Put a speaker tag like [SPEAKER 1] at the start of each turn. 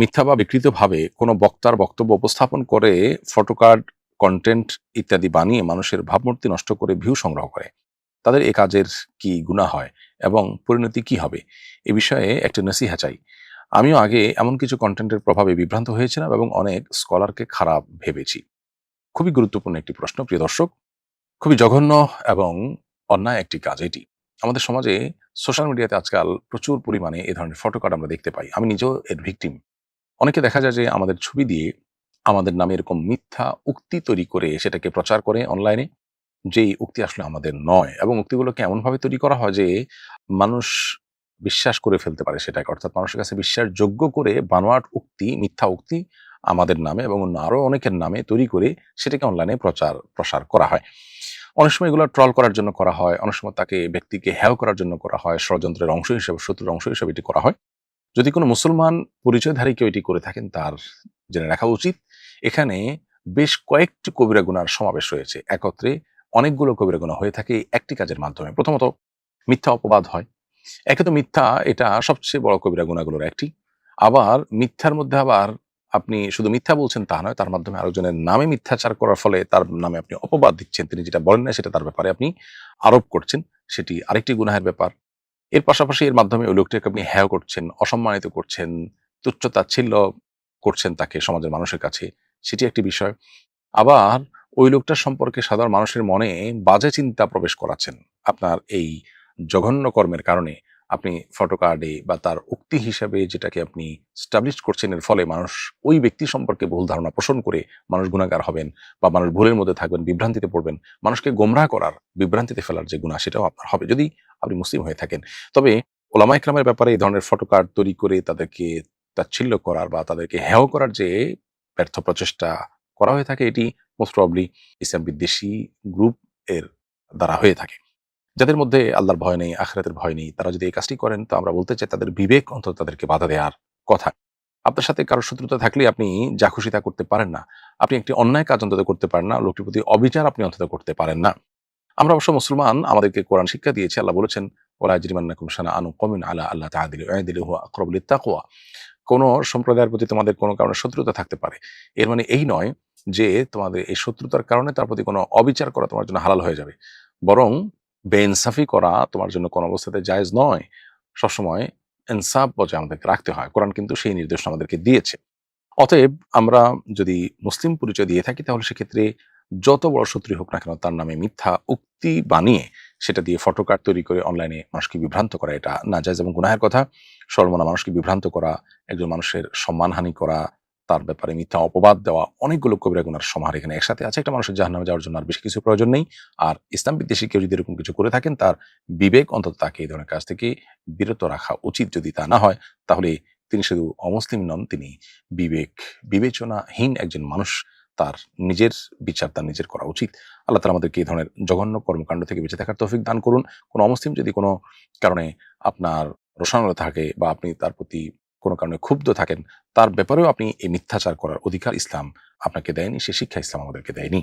[SPEAKER 1] মিথ্যা বা বিকৃতভাবে কোনো বক্তার বক্তব্য উপস্থাপন করে ফটোকার্ড, কনটেন্ট ইত্যাদি বানিয়ে মানুষের ভাবমূর্তি নষ্ট করে ভিউ সংগ্রহ করে। তাদের এ কাজের কি গুনাহ হয় এবং পরিণতি কি হবে? এ বিষয়ে একটা নসিহা চাই। আমিও আগে এমন কিছু কনটেন্টের প্রভাবে বিভ্রান্ত হয়েছিলাম এবং অনেক স্কলারকে খারাপ ভেবেছি। খুবই গুরুত্বপূর্ণ একটি প্রশ্ন, প্রিয় দর্শক। খুবই জঘন্য এবং অন্যায় একটি কাজ এটি। আমাদের সমাজে সোশ্যাল মিডিয়াতে আজকাল প্রচুর পরিমাণে এ ধরনের ফটোকার্ড আমরা দেখতে পাই। আমি নিজেও এর ভিকটিম। অনেকে দেখা যায় যে আমাদের ছবি দিয়ে আমাদের নামে এরকম মিথ্যা উক্তি তৈরি করে সেটাকে প্রচার করে অনলাইনে, যেই উক্তি আসলে আমাদের নয়, এবং উক্তিগুলোকে এমনভাবে তৈরি করা হয় যে মানুষ বিশ্বাস করে ফেলতে পারে সেটাকে। অর্থাৎ মানুষের কাছে বিশ্বাসযোগ্য করে বানোয়াট উক্তি, মিথ্যা উক্তি আমাদের নামে এবং অন্য আরো অনেকের নামে তৈরি করে সেটাকে অনলাইনে প্রসার করা হয়। অনেক সময় এগুলো ট্রল করার জন্য করা হয়, অনেক সময় তাকে ব্যক্তিকে হেয় করার জন্য করা হয়, ষড়যন্ত্রের অংশ হিসেবে, শত্রুর অংশ হিসেবে এটি করা হয়। যদি কোনো মুসলমান পরিচয়ধারী কেউ এটি করে থাকেন, তার জেনে রাখা উচিত এখানে বেশ কয়েকটি কবিরা গুনার সমাবেশ রয়েছে। একত্রে অনেকগুলো কবিরা গুনাহ হয়ে থাকে এই একটি কাজের মাধ্যমে। প্রথমত, মিথ্যা অপবাদ হয়। একে তো মিথ্যা, এটা সবচেয়ে বড় কবিরা গুনাহগুলোর একটি। আবার মিথ্যার মধ্যে আবার আপনি শুধু মিথ্যা বলছেন তা নয়, তার মাধ্যমে আরেকজনের নামে মিথ্যাচার করার ফলে তার নামে আপনি অপবাদ দিচ্ছেন। তিনি যেটা বলেন না সেটা তার ব্যাপারে আপনি আরোপ করছেন। সেটি আরেকটি গুনাহের ব্যাপার। এর পাশাপাশি এর মাধ্যমে ওই লোকটাকে আপনি হেয় করছেন, অসম্মানিত করছেন, তুচ্ছ-তাচ্ছিল্য করছেন তাকে সমাজের মানুষের কাছে। সেটি একটি বিষয়। আবার ওই লোকটার সম্পর্কে সাধারণ মানুষের মনে বাজে চিন্তা প্রবেশ করাচ্ছেন। আপনার এই জঘন্য কর্মের কারণে আপনি ফটোকার্ডে বা তার উক্তি হিসাবে যেটাকে আপনি স্টাবলিশ করছেন, এর ফলে মানুষ ওই ব্যক্তি সম্পর্কে ভুল ধারণা পোষণ করে মানুষ গুনাহগার হবেন বা মানুষ ভুলের মধ্যে থাকবেন, বিভ্রান্তিতে পড়বেন। মানুষকে গোমরাহ করার, বিভ্রান্তিতে ফেলার যে গুনাহ সেটাও আপনার হবে যদি আপনি মুসলিম হয়ে থাকেন। তবে ওলামা ইকরামের ব্যাপারে এই ধরনের ফটোকার্ড তৈরি করে তাদেরকে তাচ্ছিল্য করার বা তাদেরকে হেয় করার যে ব্যর্থ প্রচেষ্টা করা হয়ে থাকে, এটি মোস্ট প্রবাবলি ইসলাম বিদ্বেষী গ্রুপ এর দ্বারা হয়ে থাকে। যাদের মধ্যে আল্লাহর ভয় নেই, আখিরাতের ভয় নেই, তারা যদি এই কাজটি করেন, তো আমরা বলতে চাই তাদের বিবেক অন্তত তাদেরকে বাধা দেওয়ার কথা। আপনার সাথে কারো শত্রুতা থাকলে আপনি যা খুশি তা করতে পারেন না। আপনি একটি অন্যায় কাজ অন্তত করতে পারেন না। লোকটির প্রতি অবিচার আপনি অন্তত করতে পারেন না। আমরা অবশ্য মুসলমান, আমাদেরকে কোরআন শিক্ষা দিয়েছে। আল্লাহ বলেছেন, ওয়ালা ইয়াজরিমান্নাকুম শানাআনু কওমিন আলা আল্লা তা'দিলু ই'দিলু হুয়া আকরাবু লিত-তাকওয়া। কোন সম্প্রদায়ের প্রতি তোমাদের কোনো কারণে শত্রুতা থাকতে পারে। এর মানে এই নয় যে তোমাদের এই শত্রুতার কারণে তার প্রতি কোনো অবিচার করা তোমার জন্য হালাল হয়ে যাবে। বরং বেইনসাফি করা তোমার জন্য কোনো অবস্থাতে জায়েজ নয়। সবসময় ইনসাফ বজায় আমাদেরকে রাখতে হয়। কোরআন কিন্তু সেই নির্দেশনা আমাদেরকে দিয়েছে। অতএব আমরা যদি মুসলিম পরিচয় দিয়ে থাকি, তাহলে সেক্ষেত্রে যত বড় শত্রুই হোক না কেন, তার নামে মিথ্যা উক্তি বানিয়ে সেটা দিয়ে ফটোকার্ড তৈরি করে অনলাইনে মানুষকে বিভ্রান্ত করা, এটা নাজায়েজ এবং গুনাহের কথা। সর্বমনা মানুষকে বিভ্রান্ত করা, একজন মানুষের সম্মানহানি করা, তার ব্যাপারে মিথ্যা অপবাদ দেওয়া, অনেকগুলো কবিরা গুনার সমাহার এখানে একসাথে আছে। একটা মানুষের জাহান্নামে যাওয়ার জন্য আর বেশি কিছু প্রয়োজন নেই। আর ইসলাম বিদ্বেষী কেউ যদি এরকম কিছু করে থাকেন, তার বিবেক অন্তত তাকে এই ধরনের কাজ থেকে বিরত রাখা উচিত। যদি তা না হয়, তাহলে তিনি শুধু অমুসলিম নন, তিনি বিবেচনাহীন একজন মানুষ। তার নিজের বিচার তার নিজের করা উচিত। আল্লাহ তাআলা আমাদেরকে এই ধরনের জঘন্য কর্মকাণ্ড থেকে বেঁচে থাকার তৌফিক দান করুন। কোনো অমুসলিম যদি কোনো কারণে আপনার রোষানল থাকে বা আপনি তার প্রতি কোনো কারণে ক্ষুব্ধ থাকেন, তার ব্যাপারেও আপনি এই মিথ্যাচার করার অধিকার ইসলাম আপনাকে দেয়নি, সে শিক্ষা ইসলাম আমাদেরকে দেয়নি।